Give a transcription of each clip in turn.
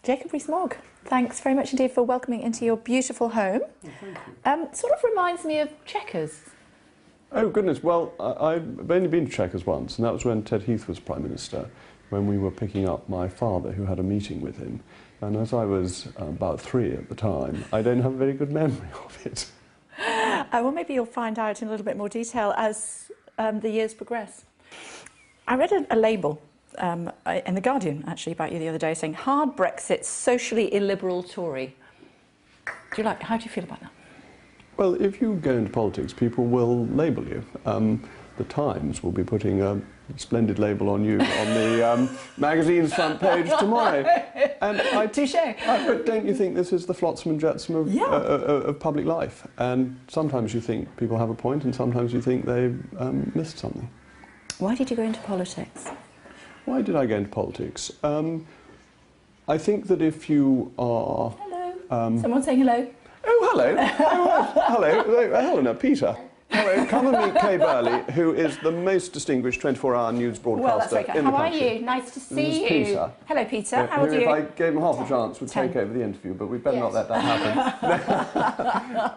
Jacob Rees Mogg, thanks very much indeed for welcoming into your beautiful home. Well, thank you. Sort of reminds me of Chequers. Oh goodness, well, I've only been to Chequers once, and that was when Ted Heath was Prime Minister, when we were picking up my father, who had a meeting with him. And as I was about 3 at the time, I don't have a very good memory of it. Well, maybe you'll find out in a little bit more detail as the years progress. I read a label in The Guardian, actually, about you the other day, saying, hard Brexit, socially illiberal Tory. How do you feel about that? Well, if you go into politics, people will label you. The Times will be putting a splendid label on you on the magazine's front page tomorrow. And Touché. But don't you think this is the flotsam and jetsam of public life? And sometimes you think people have a point, and sometimes you think they missed something. Why did you go into politics? Why did I go into politics? I think that if you are... Hello. Someone saying hello. Oh, hello. Hello, Helena, Peter. Hello, come and meet Kay Burley, who is the most distinguished 24-hour news broadcaster in the country. How are you? Nice to see you. Peter. Hello, Peter. How are you? If I gave him half a chance, would take over the interview, but we'd better not let that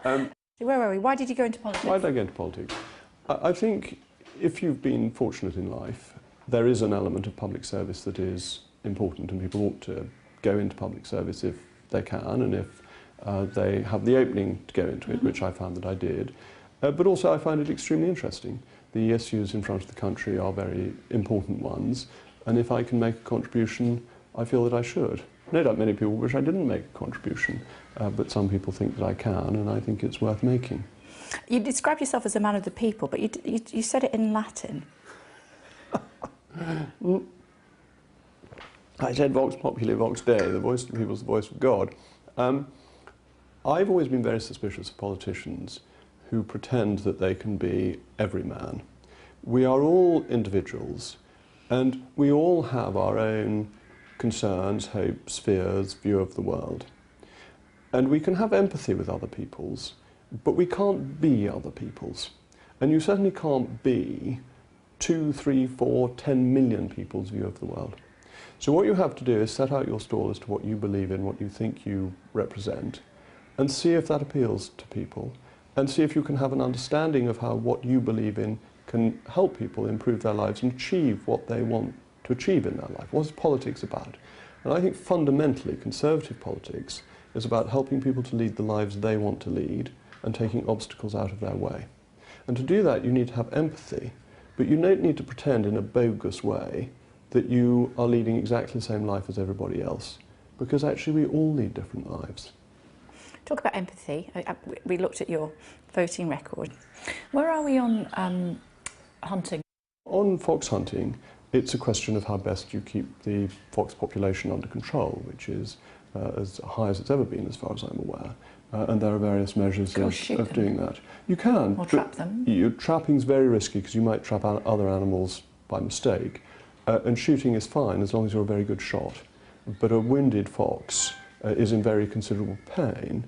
happen. Where were we? Why did you go into politics? Why did I go into politics? I think if you've been fortunate in life, there is an element of public service that is important, and people ought to go into public service if they can, and if they have the opening to go into it, which I found that I did. But also I find it extremely interesting. The issues in front of the country are very important ones, and if I can make a contribution, I feel that I should. No doubt many people wish I didn't make a contribution, but some people think that I can, and I think it's worth making. You describe yourself as a man of the people, but you said it in Latin. I said vox populi, vox Dei, the voice of the people is the voice of God. I've always been very suspicious of politicians who pretend that they can be every man. We are all individuals, and we all have our own concerns, hopes, fears, view of the world. And we can have empathy with other people's, but we can't be other people's. And you certainly can't be 2, 3, 4, 10 million people's view of the world. So what you have to do is set out your stall as to what you believe in, what you think you represent, and see if that appeals to people, and see if you can have an understanding of how what you believe in can help people improve their lives and achieve what they want to achieve in their life. What is politics about? And I think fundamentally conservative politics is about helping people to lead the lives they want to lead and taking obstacles out of their way. And to do that you need to have empathy, but you don't need to pretend in a bogus way that you are leading exactly the same life as everybody else, because actually we all lead different lives. Talk about empathy. We looked at your voting record. Where are we on hunting? On fox hunting, it's a question of how best you keep the fox population under control, which is as high as it's ever been, as far as I'm aware. And there are various measures of doing that. You can. Or trap them. Trapping's very risky because you might trap other animals by mistake. And shooting is fine as long as you're a very good shot. But a wounded fox is in very considerable pain.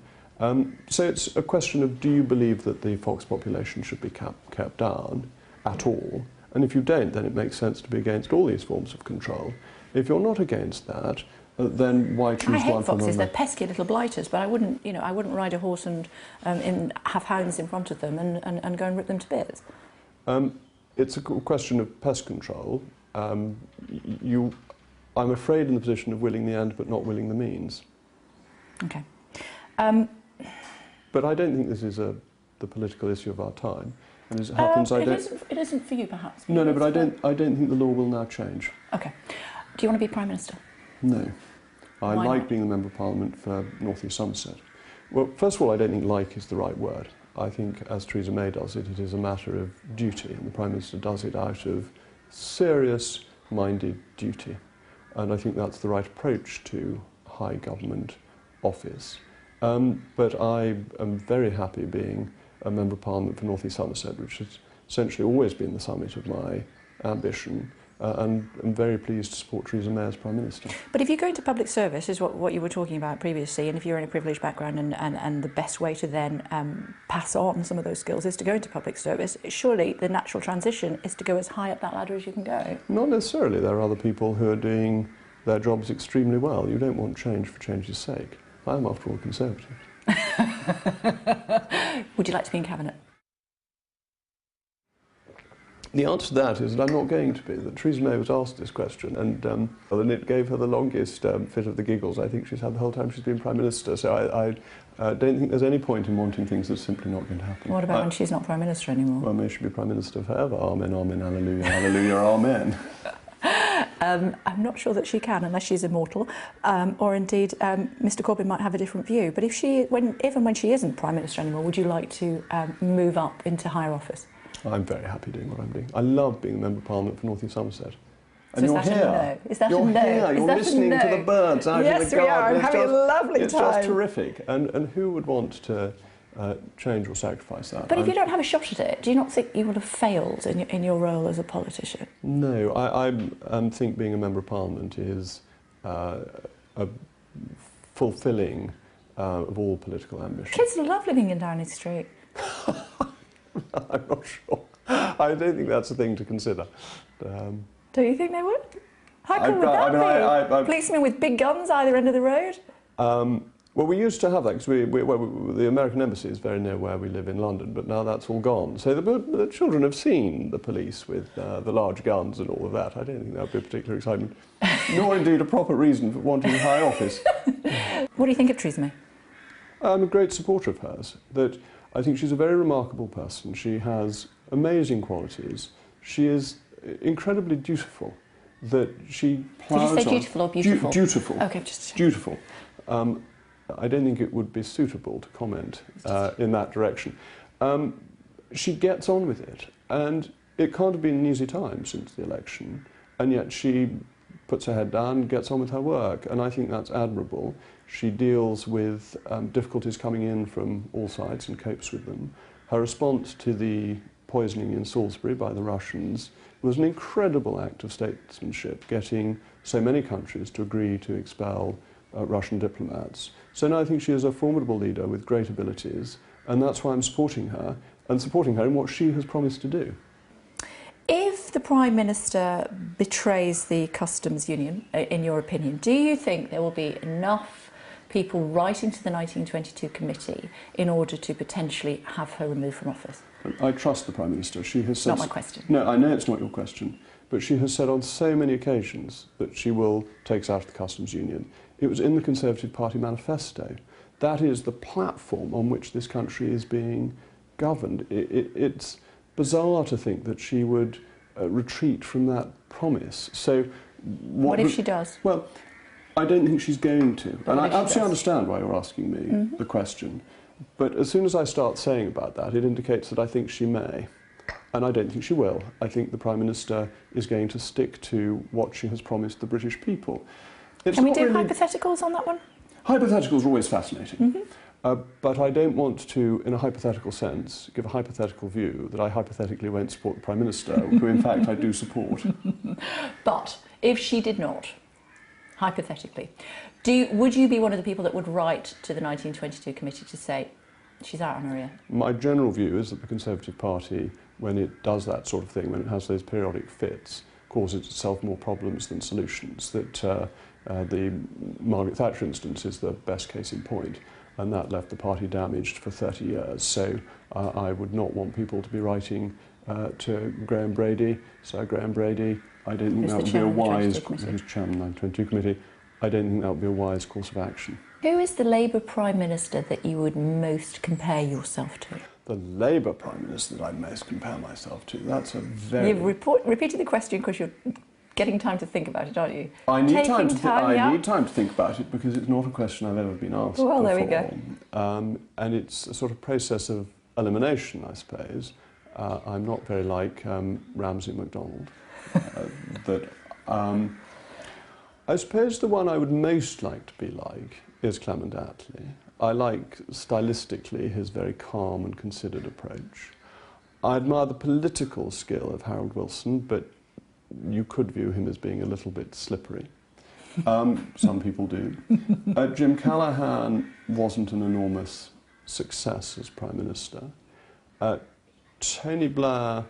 So it's a question of, do you believe that the fox population should be kept down at all? And if you don't, then it makes sense to be against all these forms of control. If you're not against that, then why choose one from another? I hate foxes. They're pesky little blighters, but I wouldn't ride a horse and have hounds in front of them and go and rip them to bits. It's a question of pest control. I'm afraid in the position of willing the end but not willing the means. Okay. But I don't think this is the political issue of our time. And as it happens, it isn't for you, perhaps. No, but I don't think the law will now change. Okay. Do you want to be Prime Minister? No. I Why like not? being the Member of Parliament for North East Somerset. Well, first of all, I don't think like is the right word. I think, as Theresa May does it, it is a matter of duty, and the Prime Minister does it out of serious-minded duty. And I think that's the right approach to high government office. But I am very happy being a Member of Parliament for North East Somerset, which has essentially always been the summit of my ambition, and I'm very pleased to support Theresa May as Prime Minister. But if you go into public service, is what you were talking about previously, and if you're in a privileged background and the best way to then pass on some of those skills is to go into public service, surely the natural transition is to go as high up that ladder as you can go. Not necessarily. There are other people who are doing their jobs extremely well. You don't want change for change's sake. I am, after all, a Conservative. Would you like to be in Cabinet? The answer to that is that I'm not going to be. That Rees Mogg was asked this question, and it gave her the longest fit of the giggles I think she's had the whole time she's been Prime Minister. So I don't think there's any point in wanting things that's simply not going to happen. What about when she's not Prime Minister anymore? Well, may she be Prime Minister forever. Amen, amen, hallelujah, hallelujah, amen. I'm not sure that she can, unless she's immortal, or indeed Mr Corbyn might have a different view. But if even when she isn't Prime Minister anymore, would you like to move up into higher office? I'm very happy doing what I'm doing. I love being a Member of Parliament for North East Somerset. And so you're here. No? Is that you're a no? Here. You're listening to the birds out in the garden. Yes, we are. I'm having a lovely time. It's just terrific. And who would want to change or sacrifice that? But if you don't have a shot at it, do you not think you would have failed in your role as a politician? No, I think being a Member of Parliament is fulfilling of all political ambition. Kids love living in Downing Street. I'm not sure. I don't think that's a thing to consider. Do you think they would? How cool would that be? Policemen with big guns either end of the road? Well, we used to have that because the American Embassy is very near where we live in London, but now that's all gone. So the children have seen the police with the large guns and all of that. I don't think that would be a particular excitement, nor indeed a proper reason for wanting high office. What do you think of Rees Mogg? I'm a great supporter of hers. That I think she's a very remarkable person. She has amazing qualities. She is incredibly dutiful. That she ploughs on. Did you say dutiful or beautiful? Dutiful. Okay, just dutiful. I don't think it would be suitable to comment in that direction. She gets on with it, and it can't have been an easy time since the election, and yet she puts her head down and gets on with her work, and I think that's admirable. She deals with difficulties coming in from all sides and copes with them. Her response to the poisoning in Salisbury by the Russians was an incredible act of statesmanship, getting so many countries to agree to expel Russian diplomats. So now I think she is a formidable leader with great abilities, and that's why I'm supporting her, and supporting her in what she has promised to do. If the Prime Minister betrays the customs union, in your opinion, do you think there will be enough people writing to the 1922 committee in order to potentially have her removed from office? I trust the Prime Minister. She has said... Not my question. No, I know it's not your question, but she has said on so many occasions that she will take us out of the customs union. It was in the Conservative Party manifesto. That is the platform on which this country is being governed. It's bizarre to think that she would retreat from that promise. So what if she does? Well, I don't think she's going to. And I absolutely understand why you're asking me the question. But as soon as I start saying about that, it indicates that I think she may. And I don't think she will. I think the Prime Minister is going to stick to what she has promised the British people. Can we do hypotheticals on that one? Hypotheticals are always fascinating. But I don't want to, in a hypothetical sense, give a hypothetical view that I hypothetically won't support the Prime Minister, who in fact I do support. But if she did not, hypothetically, would you be one of the people that would write to the 1922 committee to say, she's out on her ear? My general view is that the Conservative Party, when it does that sort of thing, when it has those periodic fits, causes itself more problems than solutions. That the Margaret Thatcher instance is the best case in point, and that left the party damaged for 30 years. So I would not want people to be writing to Graham Brady, Sir Graham Brady. I don't think that would be a wise, who's chairman of the 1922 committee. I don't think that would be a wise course of action. Who is the Labour Prime Minister that you would most compare yourself to? The Labour Prime Minister that I most compare myself to? That's a very... You've repeated the question because you're getting time to think about it, aren't you? I need time to think about it because it's not a question I've ever been asked before. There we go. And it's a sort of process of elimination, I suppose. I'm not very like Ramsay MacDonald. I suppose the one I would most like to be like is Clement Attlee. I like, stylistically, his very calm and considered approach. I admire the political skill of Harold Wilson, but you could view him as being a little bit slippery. Some people do. Jim Callaghan wasn't an enormous success as Prime Minister. Tony Blair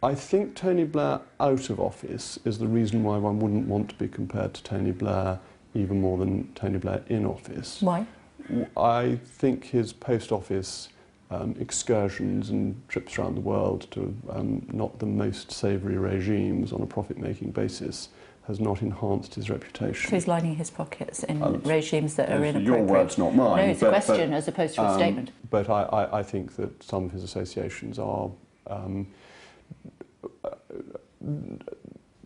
I think Tony Blair out of office is the reason why one wouldn't want to be compared to Tony Blair even more than Tony Blair in office. Why? I think his post-office excursions and trips around the world to not the most savoury regimes on a profit-making basis has not enhanced his reputation. So he's lining his pockets in regimes that are inappropriate. Your words, not mine. No, it's a question as opposed to a statement. But I think that some of his associations are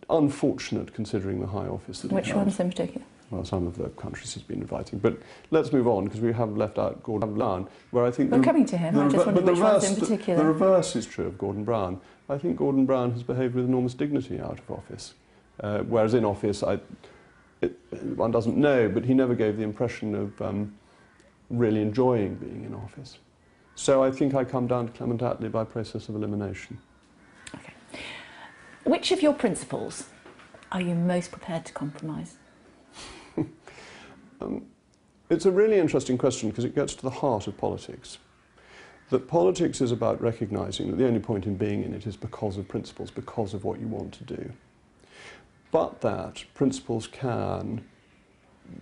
unfortunate considering the high office that he held. Which ones in particular? Well, some of the countries he's been inviting. But let's move on, because we have left out Gordon Brown, where I think... We're coming to him, I just wondered which ones in particular. The reverse is true of Gordon Brown. I think Gordon Brown has behaved with enormous dignity out of office. Whereas in office, one doesn't know, but he never gave the impression of really enjoying being in office. So I think I come down to Clement Attlee by process of elimination. Okay. Which of your principles are you most prepared to compromise? It's a really interesting question because it gets to the heart of politics. That politics is about recognising that the only point in being in it is because of principles, because of what you want to do. But that principles can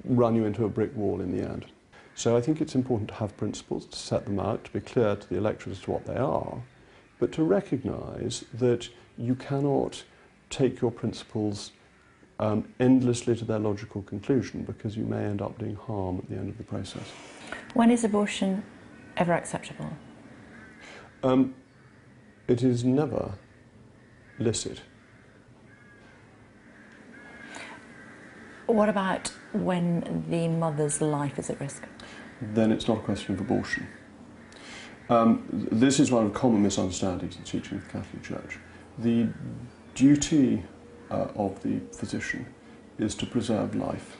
run you into a brick wall in the end. So I think it's important to have principles, to set them out, to be clear to the electorate as to what they are, but to recognise that you cannot take your principles endlessly to their logical conclusion, because you may end up doing harm at the end of the process. When is abortion ever acceptable? It is never licit. What about when the mother's life is at risk? Then it's not a question of abortion. This is one of the common misunderstandings in the teaching of the Catholic Church. The duty of the physician is to preserve life.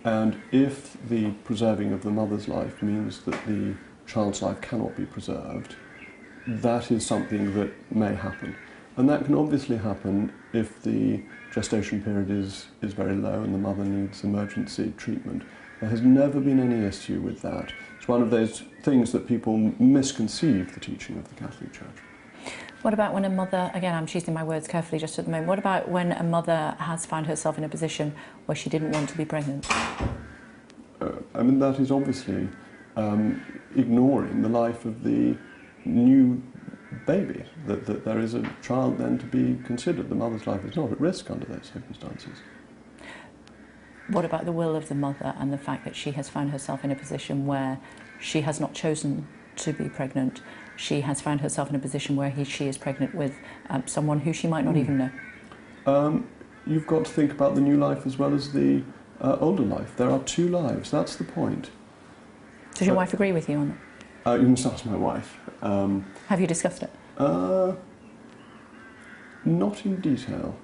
And if the preserving of the mother's life means that the child's life cannot be preserved, that is something that may happen. And that can obviously happen if the gestation period is very low and the mother needs emergency treatment. There has never been any issue with that. It's one of those things that people misconceive the teaching of the Catholic Church. What about when a mother, again I'm choosing my words carefully just at the moment, what about when a mother has found herself in a position where she didn't want to be pregnant? I mean, that is obviously ignoring the life of the new baby, that there is a child then to be considered. The mother's life is not at risk under those circumstances. What about the will of the mother and the fact that she has found herself in a position where she has not chosen to be pregnant? She has found herself in a position where she is pregnant with someone who she might not even know. You've got to think about the new life as well as the older life. There are two lives, that's the point. Does your wife agree with you on that? You must ask my wife. Have you discussed it? Not in detail.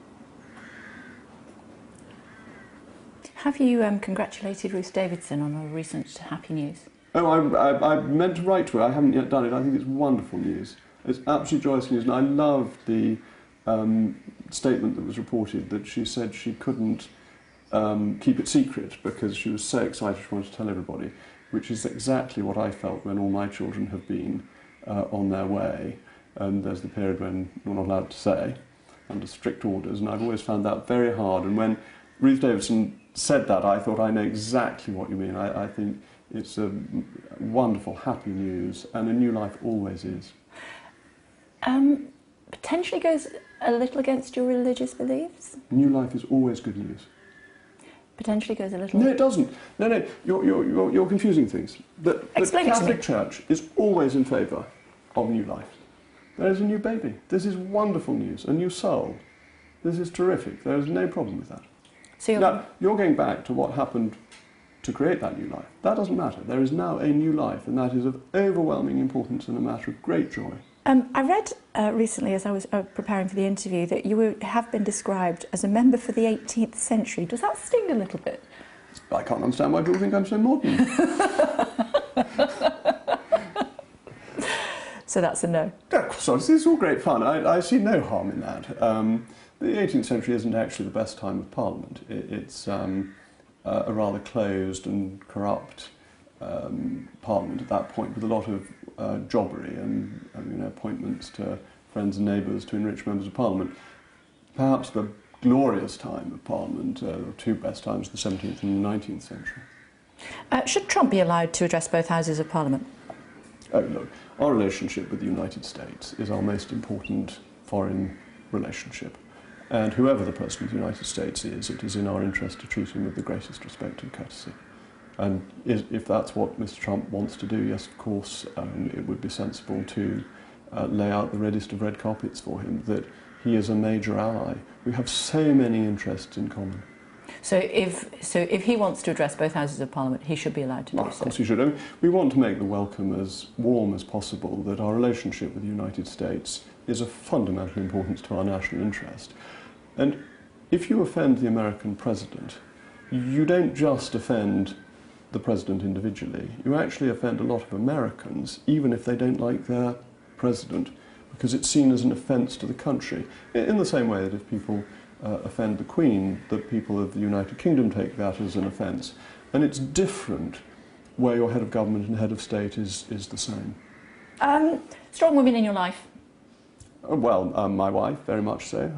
Have you congratulated Ruth Davidson on her recent happy news? Oh, I meant to write to her. I haven't yet done it. I think it's wonderful news. It's absolutely joyous news, and I loved the statement that was reported that she said she couldn't keep it secret because she was so excited she wanted to tell everybody, which is exactly what I felt when all my children have been on their way. And there's the period when you're not allowed to say, under strict orders, and I've always found that very hard. And when Ruth Davidson said that, I thought, I know exactly what you mean. I think it's a wonderful, happy news, and a new life always is. Potentially goes a little against your religious beliefs? New life is always good news. Potentially goes a little... No, it doesn't. No, you're confusing things. The Catholic Church is always in favour of new life. There is a new baby. This is wonderful news. A new soul. This is terrific. There is no problem with that. So now, you're going back to what happened to create that new life. That doesn't matter. There is now a new life, and that is of overwhelming importance and a matter of great joy. I read recently, as I was preparing for the interview, that you have been described as a member for the 18th century. Does that sting a little bit? I can't understand why people think I'm so modern. So that's a no. So this is all great fun. I see no harm in that. The 18th century isn't actually the best time of Parliament. It's a rather closed and corrupt Parliament at that point, with a lot of jobbery and appointments to friends and neighbours to enrich members of Parliament. Perhaps the glorious time of Parliament, the two best times, the 17th and the 19th century. Should Trump be allowed to address both houses of Parliament? Oh, look, our relationship with the United States is our most important foreign relationship. And whoever the President of the United States is, it is in our interest to treat him with the greatest respect and courtesy. And if that's what Mr. Trump wants to do, yes, of course, it would be sensible to lay out the reddest of red carpets for him, that he is a major ally. We have so many interests in common. So if he wants to address both houses of Parliament, he should be allowed to do so? Of course he should. I mean, we want to make the welcome as warm as possible, that our relationship with the United States is of fundamental importance to our national interest. And if you offend the American president, you don't just offend the president individually, you actually offend a lot of Americans, even if they don't like their president, because it's seen as an offence to the country. In the same way that if people offend the Queen, the people of the United Kingdom take that as an offence. And it's different where your head of government and head of state is the same. Strong women in your life? Well, my wife, very much so.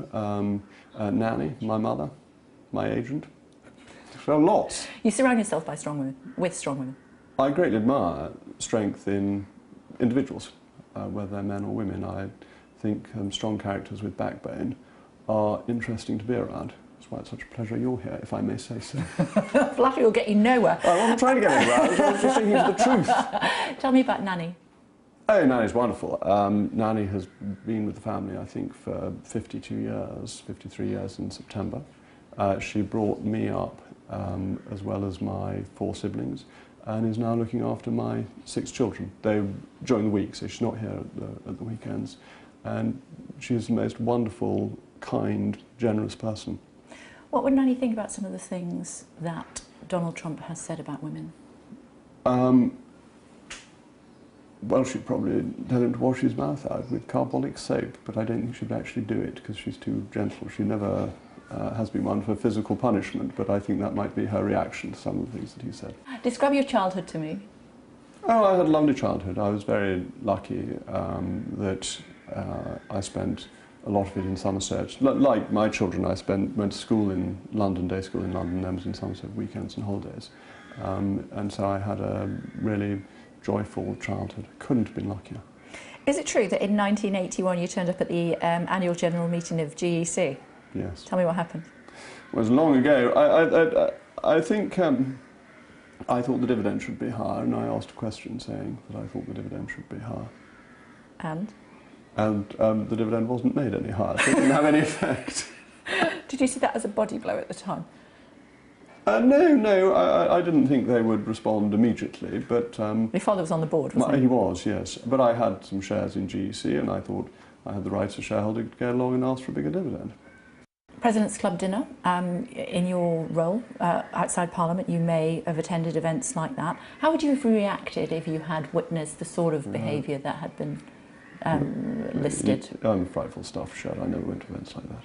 Nanny, my mother, my agent. So lots. You surround yourself by with strong women? I greatly admire strength in individuals, whether they're men or women. I think strong characters with backbone are interesting to be around. That's why it's such a pleasure you're here, if I may say so. Flattery will get you nowhere. I wasn't trying to get anywhere, I was just thinking the truth. Tell me about Nanny. Oh, Nanny's wonderful. Nanny has been with the family, I think, for 52 years, 53 years in September. She brought me up, as well as my 4 siblings, and is now looking after my 6 children. They're during the week, so she's not here at the weekends. And she's the most wonderful, kind, generous person. What would Nanny think about some of the things that Donald Trump has said about women? Well, she'd probably tell him to wash his mouth out with carbolic soap, but I don't think she'd actually do it because she's too gentle. She never has been one for physical punishment, but I think that might be her reaction to some of the things that he said. Describe your childhood to me. Oh, I had a lovely childhood. I was very lucky that I spent a lot of it in Somerset. Like my children, I went to school in London, day school in London, then was in Somerset weekends and holidays. And so I had a really joyful childhood. Couldn't have been luckier. Is it true that in 1981 you turned up at the annual general meeting of GEC? Yes. Tell me what happened. It was long ago. I think I thought the dividend should be higher, and I asked a question saying that I thought the dividend should be higher. And? And the dividend wasn't made any higher, so it didn't have any effect. Did you see that as a body blow at the time? No, I didn't think they would respond immediately, but... Your father was on the board, wasn't he? He was, yes. But I had some shares in GEC, and I thought I had the right as a shareholder to go along and ask for a bigger dividend. President's Club dinner, in your role outside Parliament, you may have attended events like that. How would you have reacted if you had witnessed the sort of behaviour that had been listed? I'm a frightful stuffed shirt. I never went to events like that.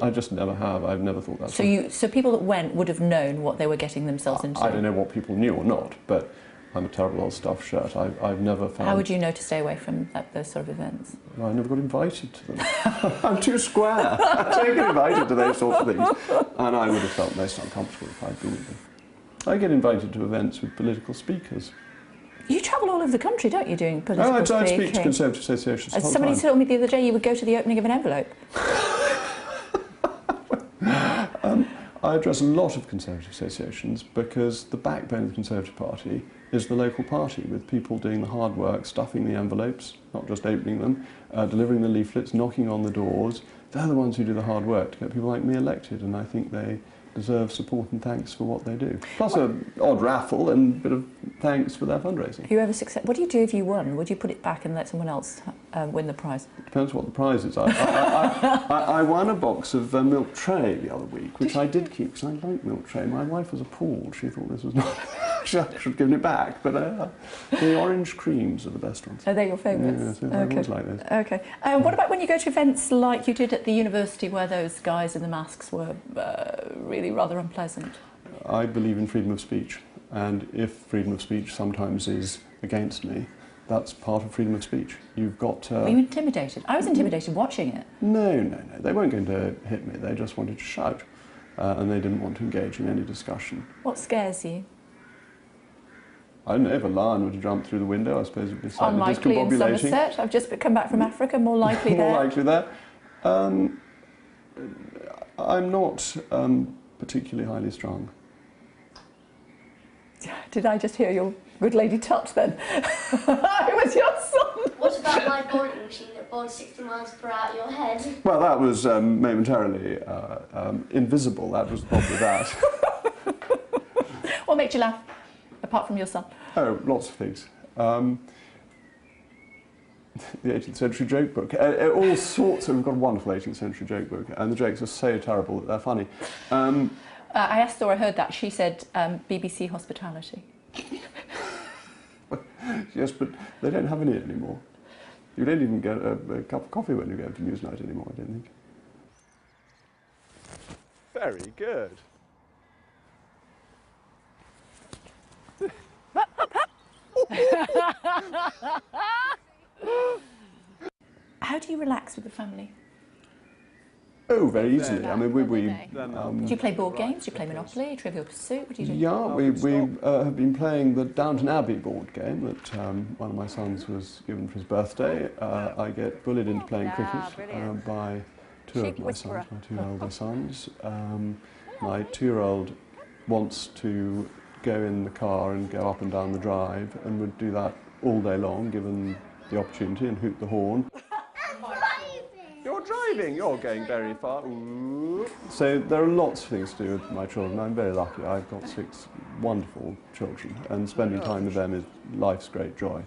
I just never have. I've never thought that. So people that went would have known what they were getting themselves into? I don't know what people knew or not, but I'm a terrible old stuffed shirt. I've never found... How would you know to stay away from those sort of events? Well, I never got invited to them. I'm too square. I don't get invited to those sorts of things. And I would have felt most uncomfortable if I'd been with them. I get invited to events with political speakers. You travel all over the country, don't you, doing political speaking? I speak to Conservative associations all the time. Somebody told me the other day you would go to the opening of an envelope. I address a lot of Conservative associations because the backbone of the Conservative Party is the local party, with people doing the hard work, stuffing the envelopes, not just opening them, delivering the leaflets, knocking on the doors. They're the ones who do the hard work to get people like me elected, and I think they deserve support and thanks for what they do. Plus an odd raffle and a bit of thanks for their fundraising. What do you do if you won? Would you put it back and let someone else win the prize? Depends what the prize is. I won a box of milk tray the other week, which I did keep because I like milk tray. My wife was appalled. She thought this was not... I should have given it back, but the orange creams are the best ones. Are they your favourites? Yeah, I always like those. Okay. What about when you go to events like you did at the university where those guys in the masks were really rather unpleasant? I believe in freedom of speech, and if freedom of speech sometimes is against me, That's part of freedom of speech. You've got... Were you intimidated? I was intimidated watching it. No, no, no. They weren't going to hit me. They just wanted to shout. And they didn't want to engage in any discussion. What scares you? I don't know, if a lion were to jump through the window, I suppose it would be slightly Unlikely in discombobulating. Somerset. I've just come back from Africa, more likely there. More likely there. I'm not particularly highly strung. Did I just hear your good lady tut then? I was your son. What about my boarding machine that boards 60 miles per hour at your head? Well, that was momentarily invisible. That was the problem with that. What made you laugh, apart from your son? Oh, lots of things. The 18th century joke book. All sorts of... We've got a wonderful 18th century joke book, and the jokes are so terrible that they're funny. I asked Thora heard that. She said BBC hospitality. Yes, but they don't have any anymore. You don't even get a cup of coffee when you go to Newsnight anymore, I don't think. Very good. How do you relax with the family? Oh, very easily. I mean, Do you play board games? Do you play Monopoly, Trivial Pursuit? What do you do? yeah, we have been playing the Downton Abbey board game that one of my sons was given for his birthday. I get bullied into playing cricket by two of my sons, my two older sons. My 2-year-old wants to go in the car and go up and down the drive and would do that all day long, given the opportunity, and hoot the horn. You're driving, you're going very far. Ooh. So there are lots of things to do with my children. I'm very lucky. I've got 6 wonderful children, and spending time with them is life's great joy.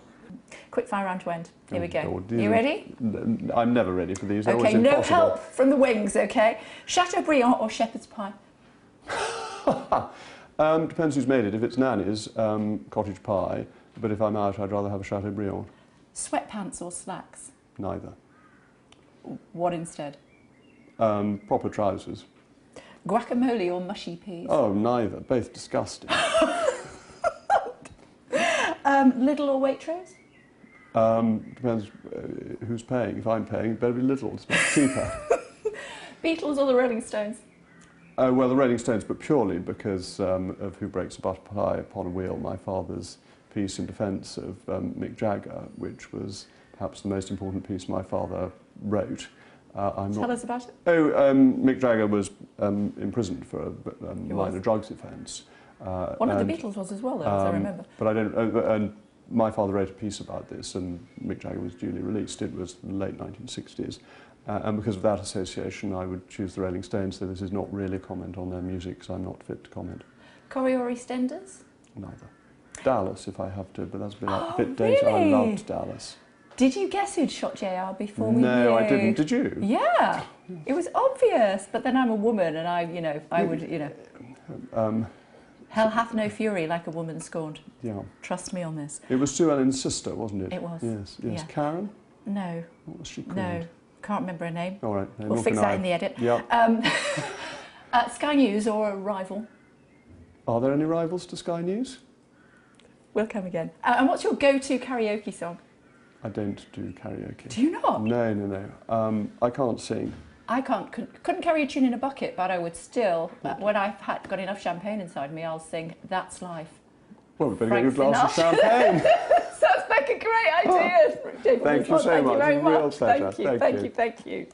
Quick fire round to end. Here we go. God, You ready? I'm never ready for these. They're Okay, always no impossible. help from the wings, okay? Chateaubriand or shepherd's pie? Depends who's made it. If it's Nanny's, cottage pie. But if I'm out, I'd rather have a Chateaubriand. Sweatpants or slacks? Neither. What instead? Proper trousers. Guacamole or mushy peas? Oh, neither. Both disgusting. Lidl or Waitrose? Depends who's paying. If I'm paying, it better be little. It's much cheaper. Beatles or the Rolling Stones? Well, the Rolling Stones, but purely because of Who Breaks a Butterfly Upon a Wheel, my father's piece in defence of Mick Jagger, which was perhaps the most important piece my father wrote. Tell us about it. Oh, Mick Jagger was imprisoned for a minor drugs offence. One of the Beatles was as well, though, as I remember. But I don't. And my father wrote a piece about this, and Mick Jagger was duly released. It was the late 1960s, and because of that association, I would choose the Rolling Stones. So this is not really a comment on their music, because I'm not fit to comment. Corrie or EastEnders? Neither. Dallas, if I have to, but that's a bit really? dated. I loved Dallas. Did you guess who'd shot JR before we knew? No, I didn't. Did you? Yeah, it was obvious. But then I'm a woman, and I would. Hell hath no fury like a woman scorned. Yeah. Trust me on this. It was Sue Ellen's sister, wasn't it? It was. Yes, yes. Yeah. Karen? No. What was she called? No, can't remember her name. All right. No, We'll fix that in the edit. Yeah. Sky News or a rival? Are there any rivals to Sky News? We'll come again. And what's your go-to karaoke song? I don't do karaoke. Do you not? No, no, no. I can't sing. I couldn't carry a tune in a bucket, but I would still, when I've got enough champagne inside me, I'll sing That's Life. Well, we better get you a Frank glass of Sinatra. champagne. Sounds like a great idea. Thank you so much. Thank you very It's a real much. pleasure. Thank you. Thank you.